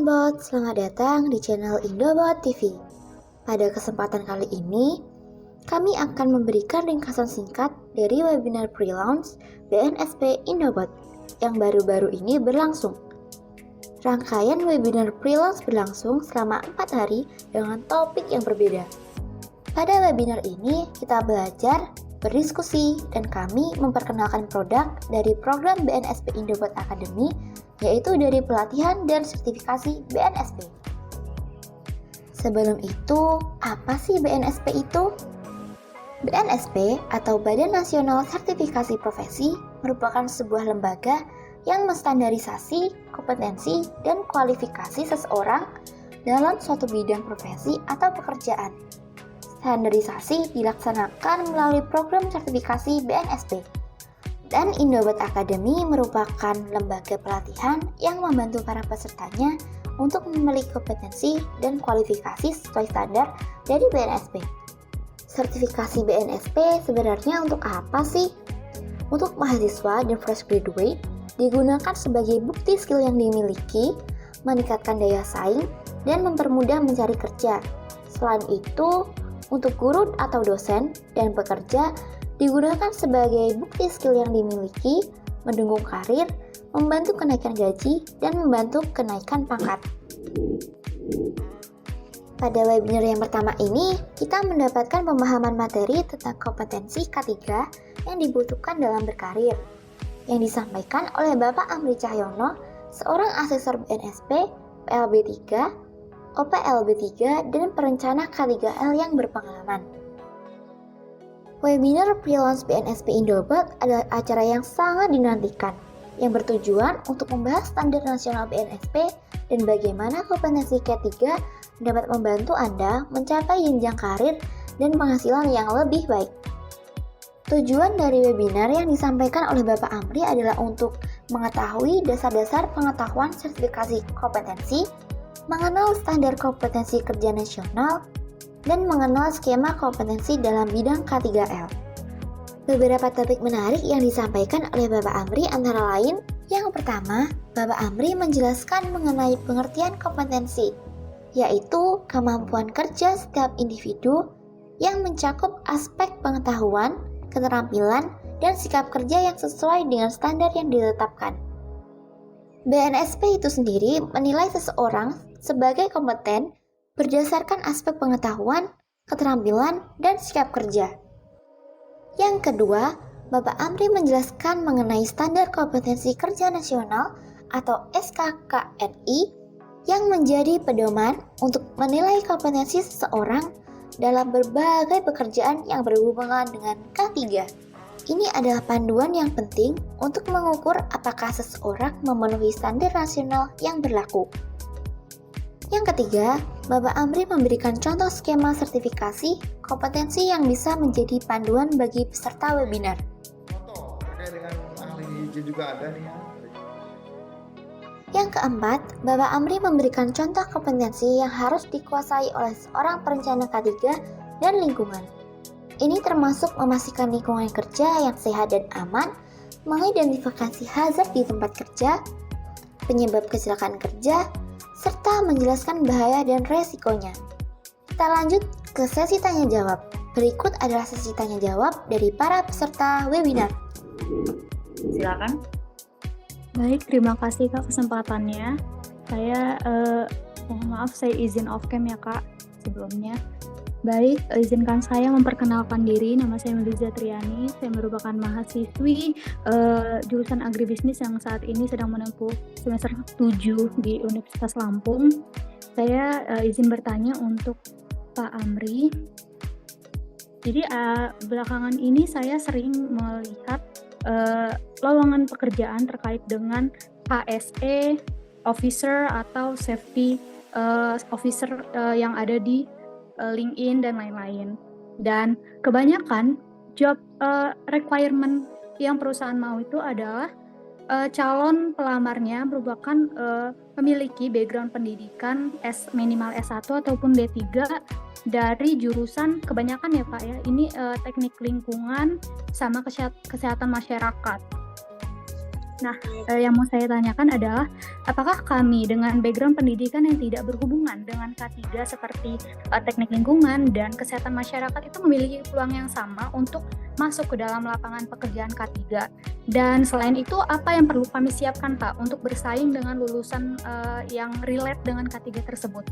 Infonbot, selamat datang di channel Indobot TV. Pada kesempatan kali ini, kami akan memberikan ringkasan singkat dari webinar pre-launch BNSP Indobot yang baru-baru ini berlangsung. Rangkaian webinar pre-launch berlangsung selama 4 hari dengan topik yang berbeda. Pada webinar ini, kita belajar, berdiskusi, dan kami memperkenalkan produk dari program BNSP Indobot Academy, yaitu dari pelatihan dan sertifikasi BNSP. Sebelum itu, apa sih BNSP itu? BNSP atau Badan Nasional Sertifikasi Profesi merupakan sebuah lembaga yang menstandarisasi kompetensi dan kualifikasi seseorang dalam suatu bidang profesi atau pekerjaan. Standarisasi dilaksanakan melalui program sertifikasi BNSP. Dan Indobot Academy merupakan lembaga pelatihan yang membantu para pesertanya untuk memiliki kompetensi dan kualifikasi sesuai standar dari BNSP. Sertifikasi BNSP sebenarnya untuk apa sih? Untuk mahasiswa dan fresh graduate, digunakan sebagai bukti skill yang dimiliki, meningkatkan daya saing, dan mempermudah mencari kerja. Selain itu, untuk guru atau dosen dan pekerja, digunakan sebagai bukti skill yang dimiliki, mendukung karir, membantu kenaikan gaji, dan membantu kenaikan pangkat. Pada webinar yang pertama ini, kita mendapatkan pemahaman materi tentang kompetensi K3 yang dibutuhkan dalam berkarir, yang disampaikan oleh Bapak Amri Cahyono, seorang asesor BNSP, PLB 3, OPLB 3, dan perencana K3L yang berpengalaman. Webinar pre-launch BNSP Indobot adalah acara yang sangat dinantikan, yang bertujuan untuk membahas standar nasional BNSP dan bagaimana kompetensi K3 dapat membantu Anda mencapai jenjang karir dan penghasilan yang lebih baik. Tujuan dari webinar yang disampaikan oleh Bapak Amri adalah untuk mengetahui dasar-dasar pengetahuan sertifikasi kompetensi, mengenal standar kompetensi kerja nasional, dan mengenal skema kompetensi dalam bidang K3L. Beberapa topik menarik yang disampaikan oleh Bapak Amri antara lain, yang pertama, Bapak Amri menjelaskan mengenai pengertian kompetensi, yaitu kemampuan kerja setiap individu yang mencakup aspek pengetahuan, keterampilan, dan sikap kerja yang sesuai dengan standar yang ditetapkan. BNSP itu sendiri menilai seseorang sebagai kompeten berdasarkan aspek pengetahuan, keterampilan, dan sikap kerja. Yang kedua, Bapak Amri menjelaskan mengenai standar kompetensi kerja nasional atau SKKNI yang menjadi pedoman untuk menilai kompetensi seseorang dalam berbagai pekerjaan yang berhubungan dengan K3. Ini adalah panduan yang penting untuk mengukur apakah seseorang memenuhi standar nasional yang berlaku. Yang ketiga, Bapak Amri memberikan contoh skema sertifikasi kompetensi yang bisa menjadi panduan bagi peserta webinar. Foto terkait dengan ahli izin juga ada nih ya. Yang keempat, Bapak Amri memberikan contoh kompetensi yang harus dikuasai oleh seorang perencana K3 dan lingkungan. Ini termasuk memastikan lingkungan kerja yang sehat dan aman, mengidentifikasi hazard di tempat kerja, penyebab kecelakaan kerja, serta menjelaskan bahaya dan resikonya. Kita lanjut ke sesi tanya-jawab. Berikut adalah sesi tanya-jawab dari para peserta webinar. Silakan. Baik, terima kasih Kak kesempatannya. Saya mohon maaf saya izin off cam ya Kak sebelumnya. Baik, izinkan saya memperkenalkan diri. Nama saya Melisa Triani. Saya merupakan mahasiswi jurusan agribisnis yang saat ini sedang menempuh semester 7 di Universitas Lampung. Saya izin bertanya untuk Pak Amri. Jadi belakangan ini saya sering melihat lowongan pekerjaan terkait dengan HSE, officer atau safety officer yang ada di LinkedIn dan lain-lain. Dan kebanyakan job requirement yang perusahaan mau itu adalah calon pelamarnya merupakan memiliki background pendidikan minimal S1 ataupun D3 dari jurusan kebanyakan ya Pak ya. Ini teknik lingkungan sama kesehatan masyarakat. Nah, yang mau saya tanyakan adalah, apakah kami dengan background pendidikan yang tidak berhubungan dengan K3 seperti teknik lingkungan dan kesehatan masyarakat itu memiliki peluang yang sama untuk masuk ke dalam lapangan pekerjaan K3? Dan selain itu, apa yang perlu kami siapkan, Pak, untuk bersaing dengan lulusan yang relate dengan K3 tersebut?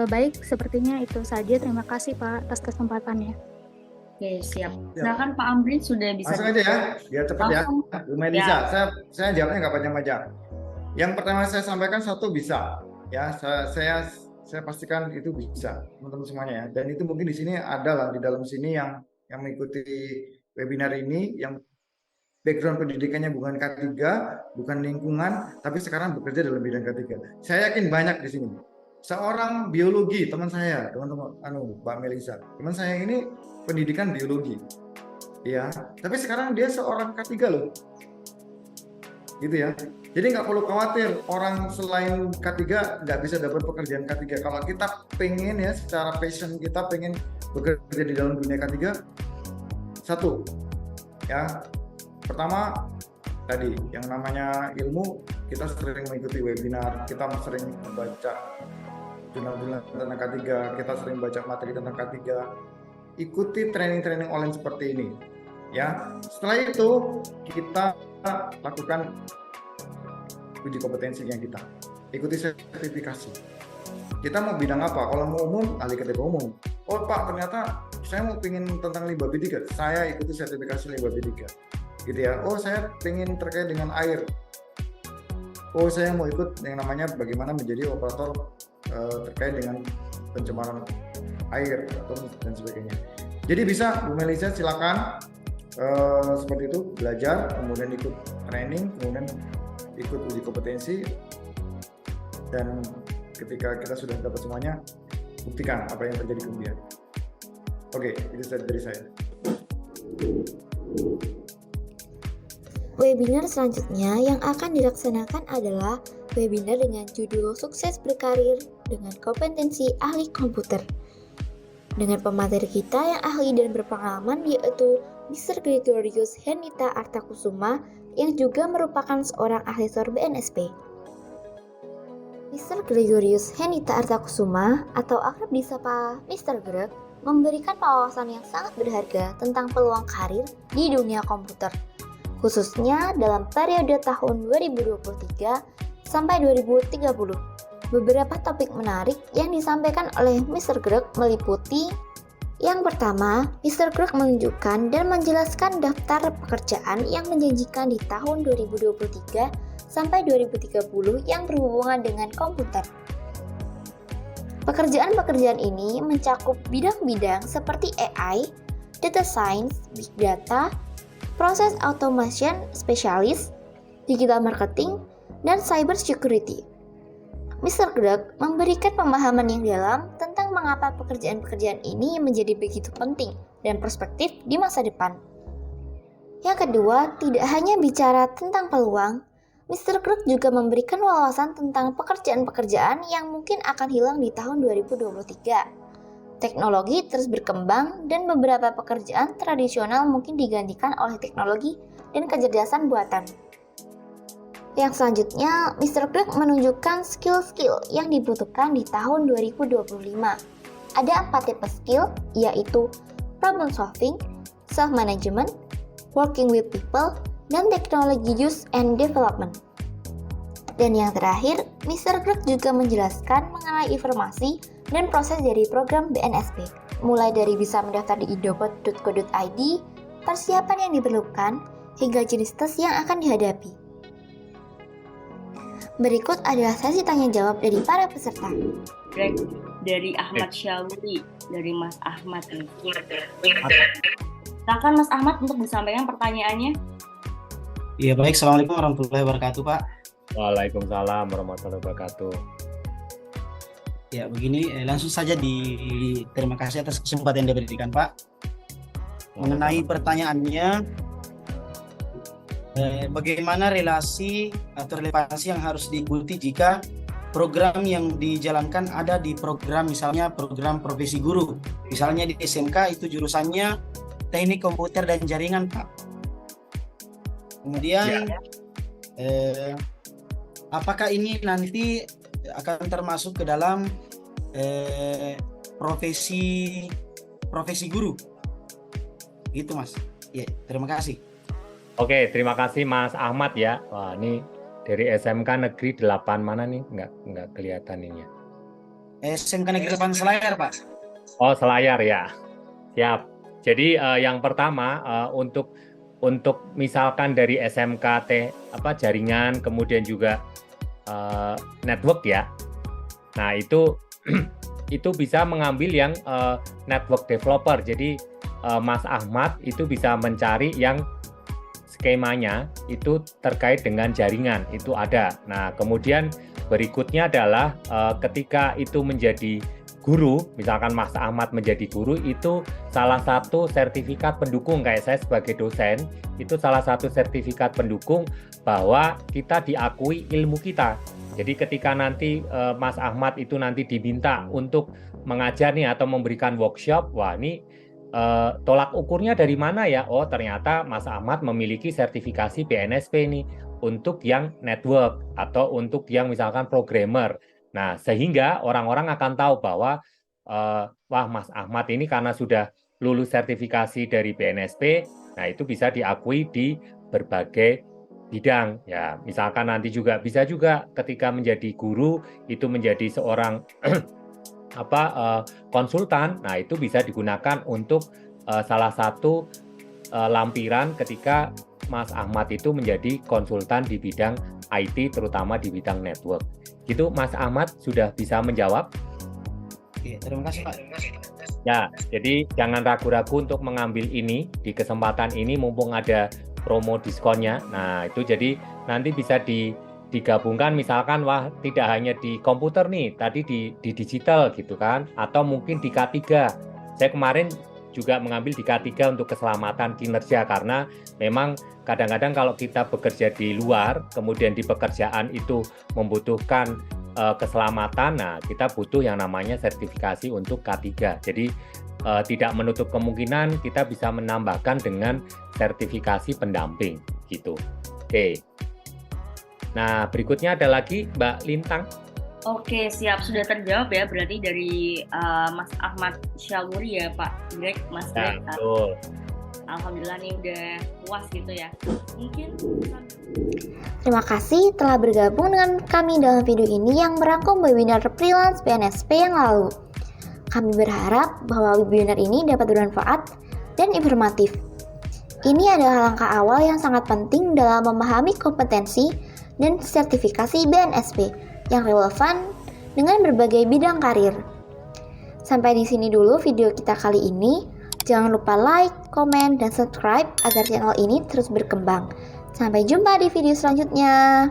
Baik, sepertinya itu saja. Terima kasih, Pak, atas kesempatannya. Oke, siap. Silakan Pak Amri sudah bisa. Langsung aja ya, biar cepat ya. Langsung. Bu Melisa, saya jawabnya nggak panjang-panjang. Yang pertama saya sampaikan satu bisa, ya saya pastikan itu bisa, teman-teman semuanya ya. Dan itu mungkin di sini ada lah di dalam sini yang mengikuti webinar ini, yang background pendidikannya bukan K3, bukan lingkungan, tapi sekarang bekerja dalam bidang K3. Saya yakin banyak di sini. Seorang biologi, teman saya, teman-teman, Mbak Melisa, teman saya ini pendidikan biologi, ya. Tapi sekarang dia seorang K3 loh, gitu ya. Jadi nggak perlu khawatir orang selain K3 nggak bisa dapat pekerjaan K3. Kalau kita pengen ya, secara passion kita pengen bekerja di dalam dunia K3, satu, ya. Pertama tadi yang namanya ilmu, kita sering mengikuti webinar, kita sering membaca jurnal-jurnal tentang K3, kita sering baca materi tentang K3, ikuti training-training online seperti ini, ya. Setelah itu kita lakukan uji kompetensi yang kita ikuti sertifikasi. Kita mau bidang apa? Kalau mau umum, ahli KTP umum. Oh Pak, ternyata saya mau pingin tentang limbah B3, saya ikuti sertifikasi limbah B3, gitu ya. Oh saya pingin terkait dengan air. Oh saya mau ikut yang namanya bagaimana menjadi operator terkait dengan pencemaran air atau dan sebagainya. Jadi bisa Bu Melisa silakan seperti itu, belajar, kemudian ikut training, kemudian ikut uji kompetensi, dan ketika kita sudah dapat semuanya, buktikan apa yang terjadi kemudian. Oke, itu dari saya. Webinar selanjutnya yang akan dilaksanakan adalah webinar dengan judul Sukses Berkarir dengan Kompetensi Ahli Komputer. Dengan pemateri kita yang ahli dan berpengalaman, yaitu Mr. Gregorius Henita Artakusuma yang juga merupakan seorang ahli SOR BNSP. Mr. Gregorius Henita Artakusuma atau akrab disapa Mr. Greg memberikan wawasan yang sangat berharga tentang peluang karir di dunia komputer, khususnya dalam periode tahun 2023 sampai 2030. Beberapa topik menarik yang disampaikan oleh Mr. Greg meliputi: yang pertama, Mr. Greg menunjukkan dan menjelaskan daftar pekerjaan yang menjanjikan di tahun 2023 sampai 2030 yang berhubungan dengan komputer. Pekerjaan-pekerjaan ini mencakup bidang-bidang seperti AI, data science, big data, proses automation specialist, digital marketing, dan cyber security. Mr. Greg memberikan pemahaman yang dalam tentang mengapa pekerjaan-pekerjaan ini menjadi begitu penting dan perspektif di masa depan. Yang kedua, tidak hanya bicara tentang peluang, Mr. Greg juga memberikan wawasan tentang pekerjaan-pekerjaan yang mungkin akan hilang di tahun 2023. Teknologi terus berkembang dan beberapa pekerjaan tradisional mungkin digantikan oleh teknologi dan kecerdasan buatan. Yang selanjutnya, Mr. Greg menunjukkan skill-skill yang dibutuhkan di tahun 2025. Ada 4 tipe skill, yaitu problem solving, self-management, working with people, dan technology use and development. Dan yang terakhir, Mr. Greg juga menjelaskan mengenai informasi dan proses dari program BNSP, mulai dari bisa mendaftar di idobot.co.id, persiapan yang diperlukan, hingga jenis tes yang akan dihadapi. Berikut adalah sesi tanya jawab dari para peserta. Greg, dari Ahmad Syawri, dari Mas Ahmad. Silakan Mas Ahmad untuk disampaikan pertanyaannya. Iya baik, Assalamualaikum warahmatullahi wabarakatuh Pak. Waalaikumsalam warahmatullahi wabarakatuh. Ya begini, langsung saja terima kasih atas kesempatan yang diberikan Pak. Mengenai pertanyaannya, bagaimana relasi atau relevansi yang harus diikuti jika program yang dijalankan ada di program, misalnya program profesi guru, misalnya di SMK itu jurusannya teknik komputer dan jaringan Pak. Kemudian apakah ini nanti akan termasuk ke dalam profesi guru? Gitu Mas. Ya, terima kasih. Oke, terima kasih Mas Ahmad ya. Wah, ini dari SMK Negeri 8 mana nih? Nggak kelihatan ini ya. SMK Negeri 8 Selayar, Pak. Oh, Selayar ya. Siap. Jadi yang pertama untuk misalkan dari SMK jaringan, kemudian juga network ya. Nah, itu itu bisa mengambil yang network developer. Jadi Mas Ahmad itu bisa mencari yang skemanya itu terkait dengan jaringan, itu ada. Nah, kemudian berikutnya adalah ketika itu menjadi guru, misalkan Mas Ahmad menjadi guru, itu salah satu sertifikat pendukung, kayak saya sebagai dosen, itu salah satu sertifikat pendukung bahwa kita diakui ilmu kita. Jadi ketika nanti Mas Ahmad itu nanti diminta untuk mengajar nih atau memberikan workshop, wah ini tolak ukurnya dari mana ya? Oh, ternyata Mas Ahmad memiliki sertifikasi BNSP nih untuk yang network atau untuk yang misalkan programmer. Nah, sehingga orang-orang akan tahu bahwa wah, Mas Ahmad ini karena sudah lulus sertifikasi dari BNSP, nah itu bisa diakui di berbagai bidang. Ya, misalkan nanti juga bisa juga ketika menjadi guru itu menjadi seorang konsultan, nah itu bisa digunakan untuk salah satu lampiran ketika Mas Ahmad itu menjadi konsultan di bidang IT, terutama di bidang network. Gitu, Mas Ahmad sudah bisa menjawab? Oke, terima kasih Pak. Ya, jadi jangan ragu-ragu untuk mengambil ini di kesempatan ini mumpung ada promo diskonnya. Nah, itu jadi nanti bisa digabungkan, misalkan wah tidak hanya di komputer nih, tadi di digital gitu kan, atau mungkin di K3. Saya kemarin juga mengambil di K3 untuk keselamatan kinerja, karena memang kadang-kadang kalau kita bekerja di luar, kemudian di pekerjaan itu membutuhkan keselamatan, nah kita butuh yang namanya sertifikasi untuk K3. Jadi tidak menutup kemungkinan kita bisa menambahkan dengan sertifikasi pendamping gitu. Oke. Nah, berikutnya ada lagi Mbak Lintang. Oke, siap, sudah terjawab ya berarti dari Mas Ahmad Syalmuri ya Pak Greg, Mas Ya, Greg. betul. Alhamdulillah nih udah puas gitu ya. Mungkin Terima kasih telah bergabung dengan kami dalam video ini yang merangkum webinar freelance BNSP yang lalu. Kami berharap bahwa webinar ini dapat bermanfaat dan informatif. Ini adalah langkah awal yang sangat penting dalam memahami kompetensi dan sertifikasi BNSP yang relevan dengan berbagai bidang karir. Sampai di sini dulu video kita kali ini. Jangan lupa like, komen, dan subscribe agar channel ini terus berkembang. Sampai jumpa di video selanjutnya.